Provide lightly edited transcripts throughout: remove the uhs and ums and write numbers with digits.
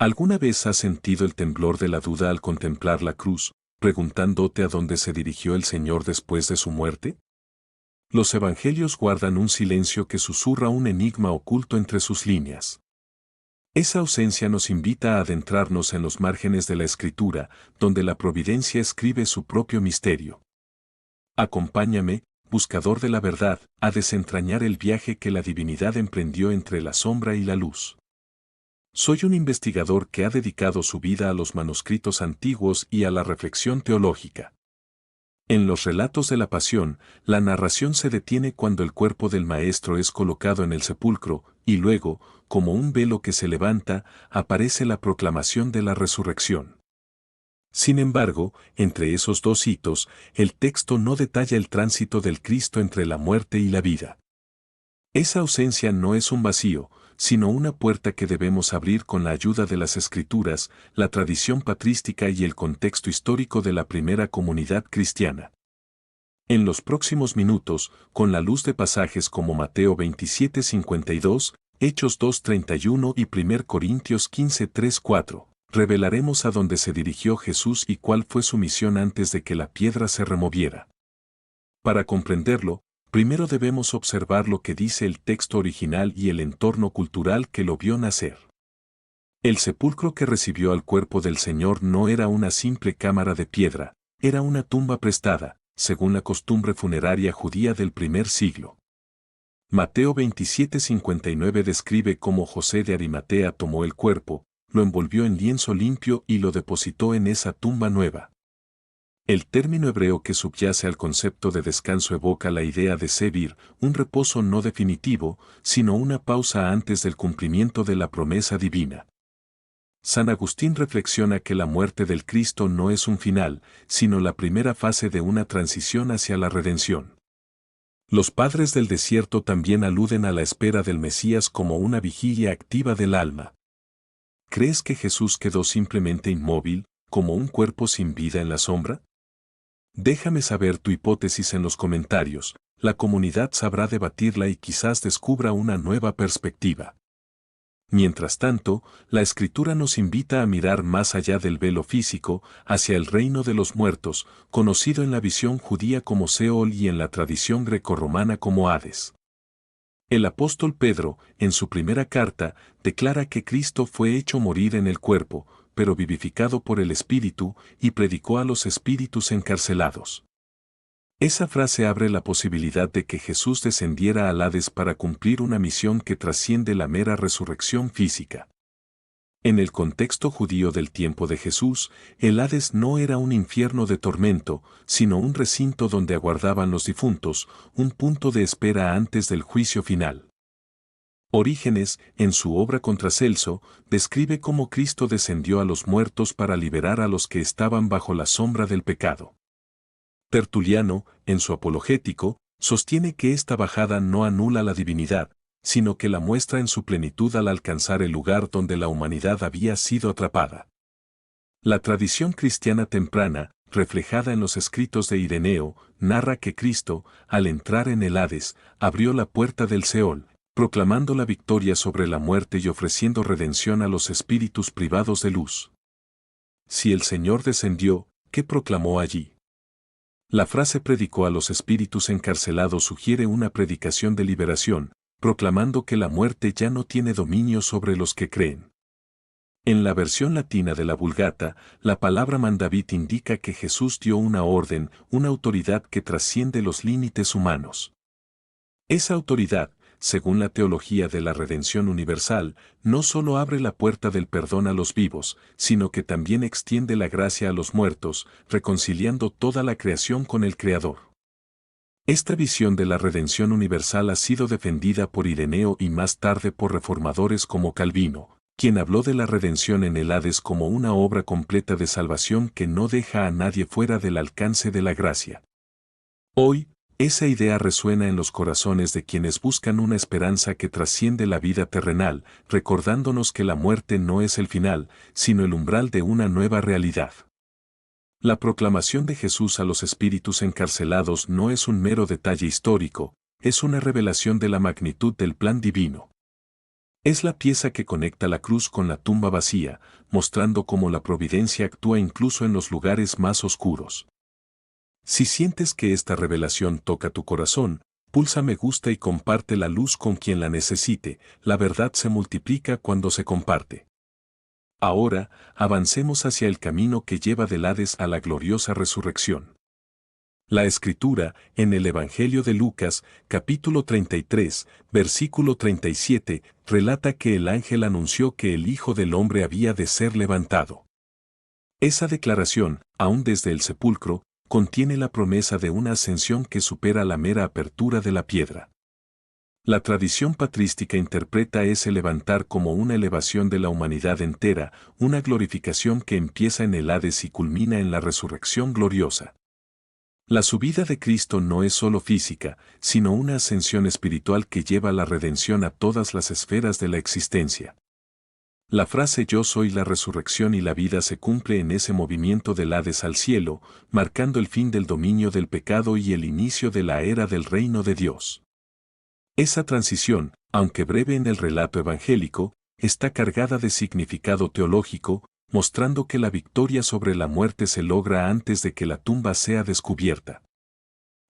¿Alguna vez has sentido el temblor de la duda al contemplar la cruz, preguntándote a dónde se dirigió el Señor después de su muerte? Los evangelios guardan un silencio que susurra un enigma oculto entre sus líneas. Esa ausencia nos invita a adentrarnos en los márgenes de la Escritura, donde la providencia escribe su propio misterio. Acompáñame, buscador de la verdad, a desentrañar el viaje que la divinidad emprendió entre la sombra y la luz. Soy un investigador que ha dedicado su vida a los manuscritos antiguos y a la reflexión teológica. En los relatos de la Pasión, la narración se detiene cuando el cuerpo del Maestro es colocado en el sepulcro, y luego, como un velo que se levanta, aparece la proclamación de la resurrección. Sin embargo, entre esos dos hitos, el texto no detalla el tránsito del Cristo entre la muerte y la vida. Esa ausencia no es un vacío, sino una puerta que debemos abrir con la ayuda de las Escrituras, la tradición patrística y el contexto histórico de la primera comunidad cristiana. En los próximos minutos, con la luz de pasajes como Mateo 27:52, Hechos 2:31 y 1 Corintios 15:3-4, revelaremos a dónde se dirigió Jesús y cuál fue su misión antes de que la piedra se removiera. Para comprenderlo, primero debemos observar lo que dice el texto original y el entorno cultural que lo vio nacer. El sepulcro que recibió al cuerpo del Señor no era una simple cámara de piedra, era una tumba prestada, según la costumbre funeraria judía del primer siglo. Mateo 27:59 describe cómo José de Arimatea tomó el cuerpo, lo envolvió en lienzo limpio y lo depositó en esa tumba nueva. El término hebreo que subyace al concepto de descanso evoca la idea de sebir, un reposo no definitivo, sino una pausa antes del cumplimiento de la promesa divina. San Agustín reflexiona que la muerte del Cristo no es un final, sino la primera fase de una transición hacia la redención. Los padres del desierto también aluden a la espera del Mesías como una vigilia activa del alma. ¿Crees que Jesús quedó simplemente inmóvil, como un cuerpo sin vida en la sombra? Déjame saber tu hipótesis en los comentarios, la comunidad sabrá debatirla y quizás descubra una nueva perspectiva. Mientras tanto, la Escritura nos invita a mirar más allá del velo físico, hacia el reino de los muertos, conocido en la visión judía como Seol y en la tradición grecorromana como Hades. El apóstol Pedro, en su primera carta, declara que Cristo fue hecho morir en el cuerpo, pero vivificado por el Espíritu, y predicó a los espíritus encarcelados. Esa frase abre la posibilidad de que Jesús descendiera al Hades para cumplir una misión que trasciende la mera resurrección física. En el contexto judío del tiempo de Jesús, el Hades no era un infierno de tormento, sino un recinto donde aguardaban los difuntos, un punto de espera antes del juicio final. Orígenes, en su obra Contra Celso, describe cómo Cristo descendió a los muertos para liberar a los que estaban bajo la sombra del pecado. Tertuliano, en su Apologético, sostiene que esta bajada no anula la divinidad, sino que la muestra en su plenitud al alcanzar el lugar donde la humanidad había sido atrapada. La tradición cristiana temprana, reflejada en los escritos de Ireneo, narra que Cristo, al entrar en el Hades, abrió la puerta del Seol, proclamando la victoria sobre la muerte y ofreciendo redención a los espíritus privados de luz. Si el Señor descendió, ¿qué proclamó allí? La frase predicó a los espíritus encarcelados sugiere una predicación de liberación, proclamando que la muerte ya no tiene dominio sobre los que creen. En la versión latina de la Vulgata, la palabra mandavit indica que Jesús dio una orden, una autoridad que trasciende los límites humanos. Esa autoridad, según la teología de la redención universal, no solo abre la puerta del perdón a los vivos, sino que también extiende la gracia a los muertos, reconciliando toda la creación con el Creador. Esta visión de la redención universal ha sido defendida por Ireneo y más tarde por reformadores como Calvino, quien habló de la redención en el Hades como una obra completa de salvación que no deja a nadie fuera del alcance de la gracia. Hoy, esa idea resuena en los corazones de quienes buscan una esperanza que trasciende la vida terrenal, recordándonos que la muerte no es el final, sino el umbral de una nueva realidad. La proclamación de Jesús a los espíritus encarcelados no es un mero detalle histórico, es una revelación de la magnitud del plan divino. Es la pieza que conecta la cruz con la tumba vacía, mostrando cómo la providencia actúa incluso en los lugares más oscuros. Si sientes que esta revelación toca tu corazón, pulsa me gusta y comparte la luz con quien la necesite. La verdad se multiplica cuando se comparte. Ahora, avancemos hacia el camino que lleva del Hades a la gloriosa resurrección. La Escritura, en el Evangelio de Lucas, capítulo 33, versículo 37, relata que el ángel anunció que el Hijo del Hombre había de ser levantado. Esa declaración, aún desde el sepulcro, contiene la promesa de una ascensión que supera la mera apertura de la piedra. La tradición patrística interpreta ese levantar como una elevación de la humanidad entera, una glorificación que empieza en el Hades y culmina en la resurrección gloriosa. La subida de Cristo no es solo física, sino una ascensión espiritual que lleva la redención a todas las esferas de la existencia. La frase yo soy la resurrección y la vida se cumple en ese movimiento del Hades al cielo, marcando el fin del dominio del pecado y el inicio de la era del reino de Dios. Esa transición, aunque breve en el relato evangélico, está cargada de significado teológico, mostrando que la victoria sobre la muerte se logra antes de que la tumba sea descubierta.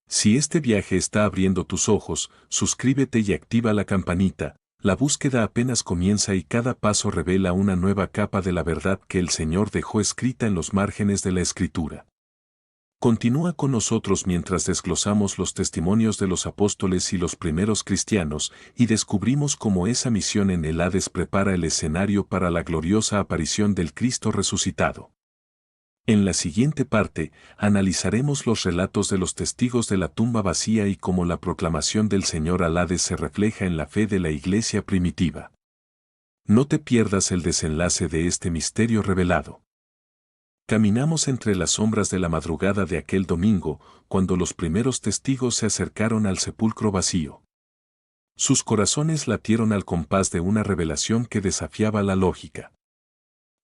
Si este viaje está abriendo tus ojos, suscríbete y activa la campanita. La búsqueda apenas comienza y cada paso revela una nueva capa de la verdad que el Señor dejó escrita en los márgenes de la Escritura. Continúa con nosotros mientras desglosamos los testimonios de los apóstoles y los primeros cristianos y descubrimos cómo esa misión en el Hades prepara el escenario para la gloriosa aparición del Cristo resucitado. En la siguiente parte, analizaremos los relatos de los testigos de la tumba vacía y cómo la proclamación del Señor al Hades se refleja en la fe de la iglesia primitiva. No te pierdas el desenlace de este misterio revelado. Caminamos entre las sombras de la madrugada de aquel domingo, cuando los primeros testigos se acercaron al sepulcro vacío. Sus corazones latieron al compás de una revelación que desafiaba la lógica.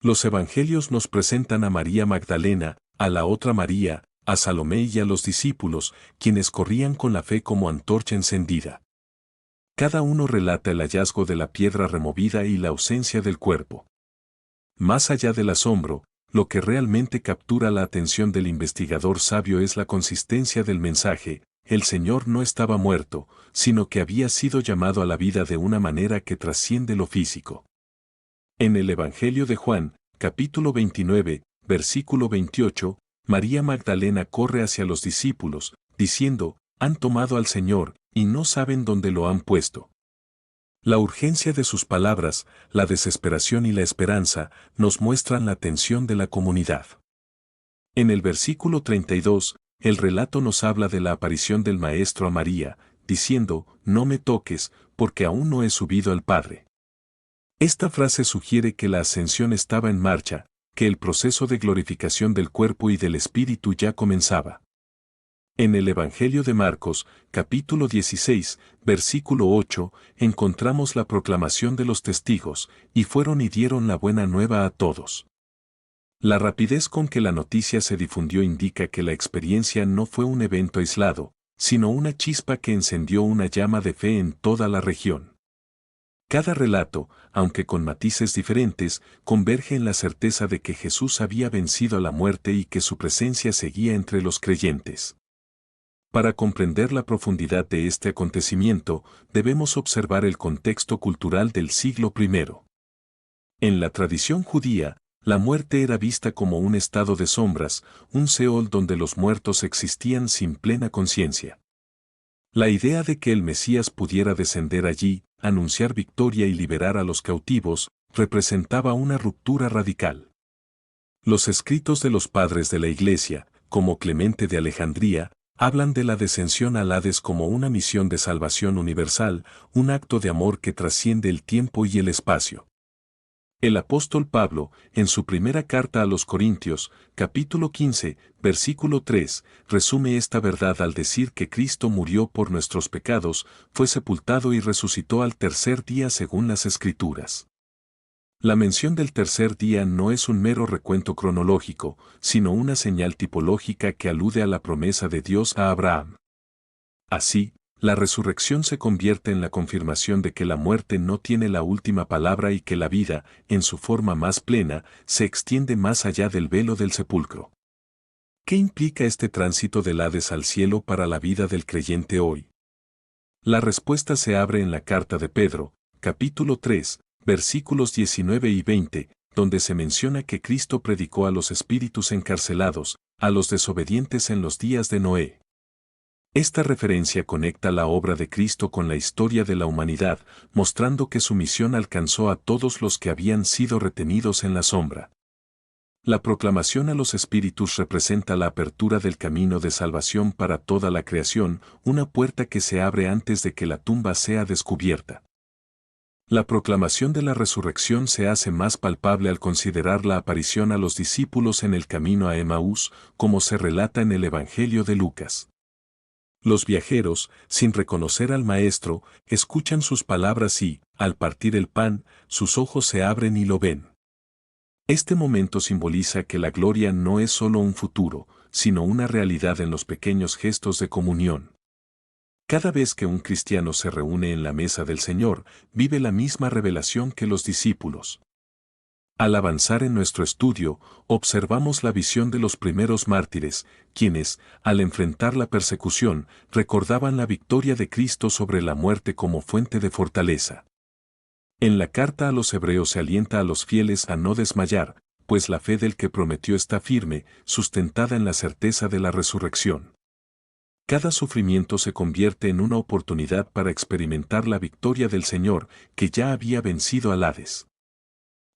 Los evangelios nos presentan a María Magdalena, a la otra María, a Salomé y a los discípulos, quienes corrían con la fe como antorcha encendida. Cada uno relata el hallazgo de la piedra removida y la ausencia del cuerpo. Más allá del asombro, lo que realmente captura la atención del investigador sabio es la consistencia del mensaje. El Señor no estaba muerto, sino que había sido llamado a la vida de una manera que trasciende lo físico. En el Evangelio de Juan, capítulo 29, versículo 28, María Magdalena corre hacia los discípulos, diciendo, han tomado al Señor, y no saben dónde lo han puesto. La urgencia de sus palabras, la desesperación y la esperanza, nos muestran la tensión de la comunidad. En el versículo 32, el relato nos habla de la aparición del Maestro a María, diciendo, no me toques, porque aún no he subido al Padre. Esta frase sugiere que la ascensión estaba en marcha, que el proceso de glorificación del cuerpo y del espíritu ya comenzaba. En el Evangelio de Marcos, capítulo 16, versículo 8, encontramos la proclamación de los testigos, y fueron y dieron la buena nueva a todos. La rapidez con que la noticia se difundió indica que la experiencia no fue un evento aislado, sino una chispa que encendió una llama de fe en toda la región. Cada relato, aunque con matices diferentes, converge en la certeza de que Jesús había vencido a la muerte y que su presencia seguía entre los creyentes. Para comprender la profundidad de este acontecimiento, debemos observar el contexto cultural del siglo I. En la tradición judía, la muerte era vista como un estado de sombras, un Seol donde los muertos existían sin plena conciencia. La idea de que el Mesías pudiera descender allí, anunciar victoria y liberar a los cautivos, representaba una ruptura radical. Los escritos de los padres de la Iglesia, como Clemente de Alejandría, hablan de la descensión al Hades como una misión de salvación universal, un acto de amor que trasciende el tiempo y el espacio. El apóstol Pablo, en su primera carta a los Corintios, capítulo 15, versículo 3, resume esta verdad al decir que Cristo murió por nuestros pecados, fue sepultado y resucitó al tercer día según las Escrituras. La mención del tercer día no es un mero recuento cronológico, sino una señal tipológica que alude a la promesa de Dios a Abraham. Así, La resurrección se convierte en la confirmación de que la muerte no tiene la última palabra y que la vida, en su forma más plena, se extiende más allá del velo del sepulcro. ¿Qué implica este tránsito del Hades al cielo para la vida del creyente hoy? La respuesta se abre en la carta de Pedro, capítulo 3, versículos 19 y 20, donde se menciona que Cristo predicó a los espíritus encarcelados, a los desobedientes en los días de Noé. Esta referencia conecta la obra de Cristo con la historia de la humanidad, mostrando que su misión alcanzó a todos los que habían sido retenidos en la sombra. La proclamación a los espíritus representa la apertura del camino de salvación para toda la creación, una puerta que se abre antes de que la tumba sea descubierta. La proclamación de la resurrección se hace más palpable al considerar la aparición a los discípulos en el camino a Emaús, como se relata en el Evangelio de Lucas. Los viajeros, sin reconocer al Maestro, escuchan sus palabras y, al partir el pan, sus ojos se abren y lo ven. Este momento simboliza que la gloria no es solo un futuro, sino una realidad en los pequeños gestos de comunión. Cada vez que un cristiano se reúne en la mesa del Señor, vive la misma revelación que los discípulos. Al avanzar en nuestro estudio, observamos la visión de los primeros mártires, quienes, al enfrentar la persecución, recordaban la victoria de Cristo sobre la muerte como fuente de fortaleza. En la carta a los Hebreos se alienta a los fieles a no desmayar, pues la fe del que prometió está firme, sustentada en la certeza de la resurrección. Cada sufrimiento se convierte en una oportunidad para experimentar la victoria del Señor, que ya había vencido al Hades.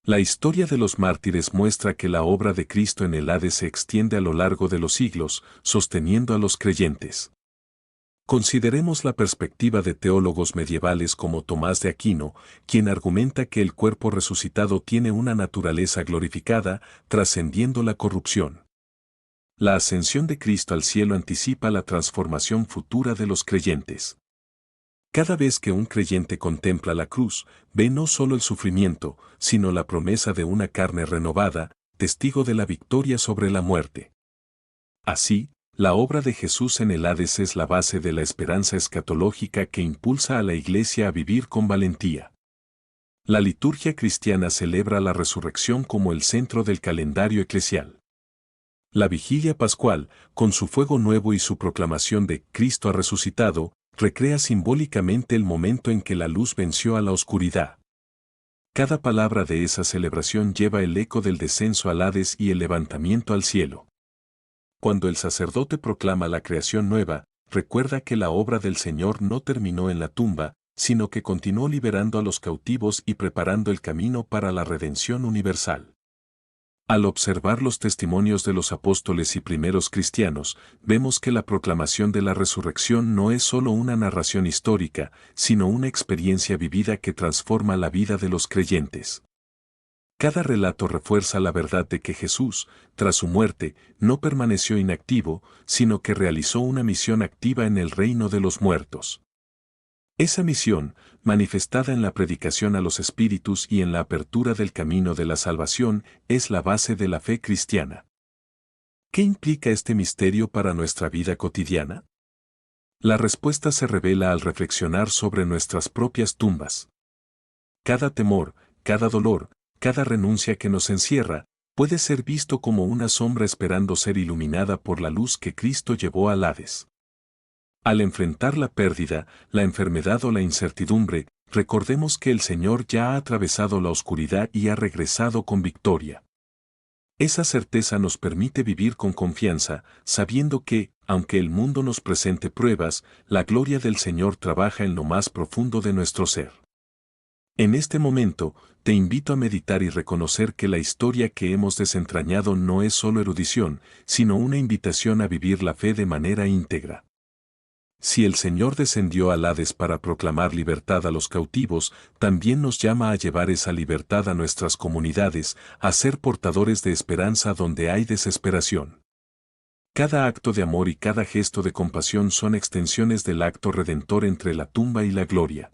La historia de los mártires muestra que la obra de Cristo en el Hades se extiende a lo largo de los siglos, sosteniendo a los creyentes. Consideremos la perspectiva de teólogos medievales como Tomás de Aquino, quien argumenta que el cuerpo resucitado tiene una naturaleza glorificada, trascendiendo la corrupción. La ascensión de Cristo al cielo anticipa la transformación futura de los creyentes. Cada vez que un creyente contempla la cruz, ve no solo el sufrimiento, sino la promesa de una carne renovada, testigo de la victoria sobre la muerte. Así, la obra de Jesús en el Hades es la base de la esperanza escatológica que impulsa a la Iglesia a vivir con valentía. La liturgia cristiana celebra la resurrección como el centro del calendario eclesial. La vigilia pascual, con su fuego nuevo y su proclamación de Cristo ha resucitado, recrea simbólicamente el momento en que la luz venció a la oscuridad. Cada palabra de esa celebración lleva el eco del descenso al Hades y el levantamiento al cielo. Cuando el sacerdote proclama la creación nueva, recuerda que la obra del Señor no terminó en la tumba, sino que continuó liberando a los cautivos y preparando el camino para la redención universal. Al observar los testimonios de los apóstoles y primeros cristianos, vemos que la proclamación de la resurrección no es solo una narración histórica, sino una experiencia vivida que transforma la vida de los creyentes. Cada relato refuerza la verdad de que Jesús, tras su muerte, no permaneció inactivo, sino que realizó una misión activa en el reino de los muertos. Esa misión, manifestada en la predicación a los espíritus y en la apertura del camino de la salvación, es la base de la fe cristiana. ¿Qué implica este misterio para nuestra vida cotidiana? La respuesta se revela al reflexionar sobre nuestras propias tumbas. Cada temor, cada dolor, cada renuncia que nos encierra, puede ser visto como una sombra esperando ser iluminada por la luz que Cristo llevó al Hades. Al enfrentar la pérdida, la enfermedad o la incertidumbre, recordemos que el Señor ya ha atravesado la oscuridad y ha regresado con victoria. Esa certeza nos permite vivir con confianza, sabiendo que, aunque el mundo nos presente pruebas, la gloria del Señor trabaja en lo más profundo de nuestro ser. En este momento, te invito a meditar y reconocer que la historia que hemos desentrañado no es solo erudición, sino una invitación a vivir la fe de manera íntegra. Si el Señor descendió al Hades para proclamar libertad a los cautivos, también nos llama a llevar esa libertad a nuestras comunidades, a ser portadores de esperanza donde hay desesperación. Cada acto de amor y cada gesto de compasión son extensiones del acto redentor entre la tumba y la gloria.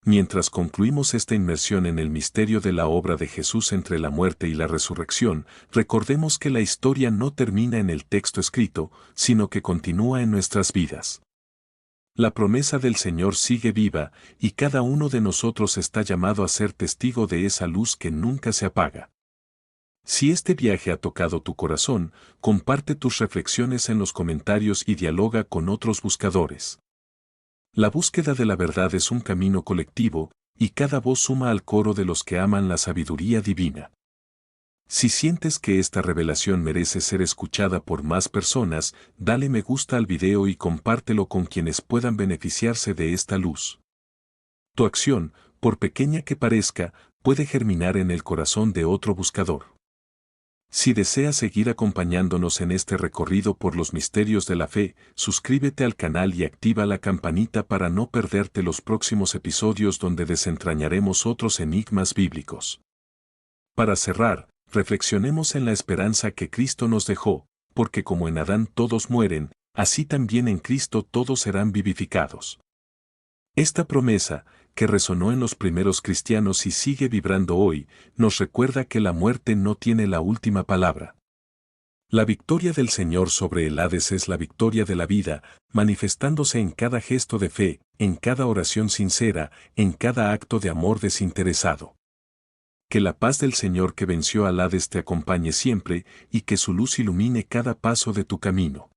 Mientras concluimos esta inmersión en el misterio de la obra de Jesús entre la muerte y la resurrección, recordemos que la historia no termina en el texto escrito, sino que continúa en nuestras vidas. La promesa del Señor sigue viva, y cada uno de nosotros está llamado a ser testigo de esa luz que nunca se apaga. Si este viaje ha tocado tu corazón, comparte tus reflexiones en los comentarios y dialoga con otros buscadores. La búsqueda de la verdad es un camino colectivo, y cada voz suma al coro de los que aman la sabiduría divina. Si sientes que esta revelación merece ser escuchada por más personas, dale me gusta al video y compártelo con quienes puedan beneficiarse de esta luz. Tu acción, por pequeña que parezca, puede germinar en el corazón de otro buscador. Si deseas seguir acompañándonos en este recorrido por los misterios de la fe, suscríbete al canal y activa la campanita para no perderte los próximos episodios donde desentrañaremos otros enigmas bíblicos. Para cerrar, reflexionemos en la esperanza que Cristo nos dejó, porque como en Adán todos mueren, así también en Cristo todos serán vivificados. Esta promesa, que resonó en los primeros cristianos y sigue vibrando hoy, nos recuerda que la muerte no tiene la última palabra. La victoria del Señor sobre el Hades es la victoria de la vida, manifestándose en cada gesto de fe, en cada oración sincera, en cada acto de amor desinteresado. Que la paz del Señor que venció al Hades te acompañe siempre y que su luz ilumine cada paso de tu camino.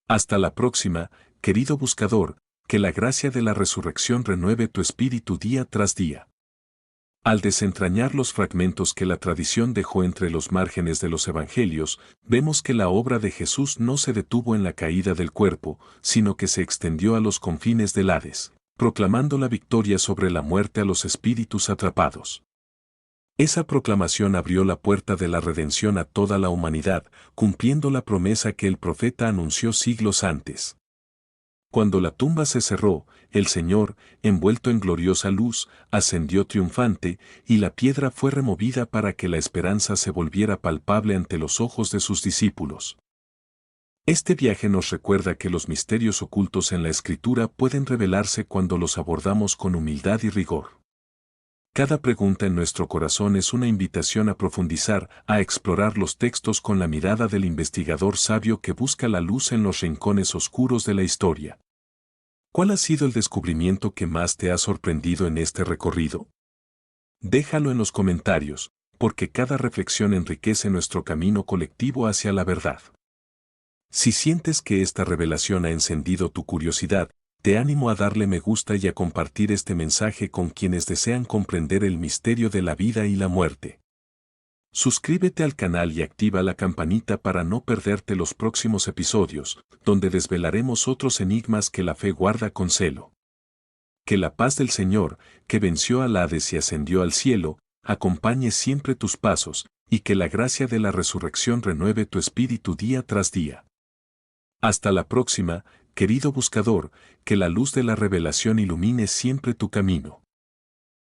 Hasta la próxima, querido buscador, que la gracia de la resurrección renueve tu espíritu día tras día. Al desentrañar los fragmentos que la tradición dejó entre los márgenes de los evangelios, vemos que la obra de Jesús no se detuvo en la caída del cuerpo, sino que se extendió a los confines del Hades, proclamando la victoria sobre la muerte a los espíritus atrapados. Esa proclamación abrió la puerta de la redención a toda la humanidad, cumpliendo la promesa que el profeta anunció siglos antes. Cuando la tumba se cerró, el Señor, envuelto en gloriosa luz, ascendió triunfante, y la piedra fue removida para que la esperanza se volviera palpable ante los ojos de sus discípulos. Este viaje nos recuerda que los misterios ocultos en la Escritura pueden revelarse cuando los abordamos con humildad y rigor. Cada pregunta en nuestro corazón es una invitación a profundizar, a explorar los textos con la mirada del investigador sabio que busca la luz en los rincones oscuros de la historia. ¿Cuál ha sido el descubrimiento que más te ha sorprendido en este recorrido? Déjalo en los comentarios, porque cada reflexión enriquece nuestro camino colectivo hacia la verdad. Si sientes que esta revelación ha encendido tu curiosidad, te animo a darle me gusta y a compartir este mensaje con quienes desean comprender el misterio de la vida y la muerte. Suscríbete al canal y activa la campanita para no perderte los próximos episodios, donde desvelaremos otros enigmas que la fe guarda con celo. Que la paz del Señor, que venció al Hades y ascendió al cielo, acompañe siempre tus pasos, y que la gracia de la resurrección renueve tu espíritu día tras día. Hasta la próxima, querido buscador, que la luz de la revelación ilumine siempre tu camino.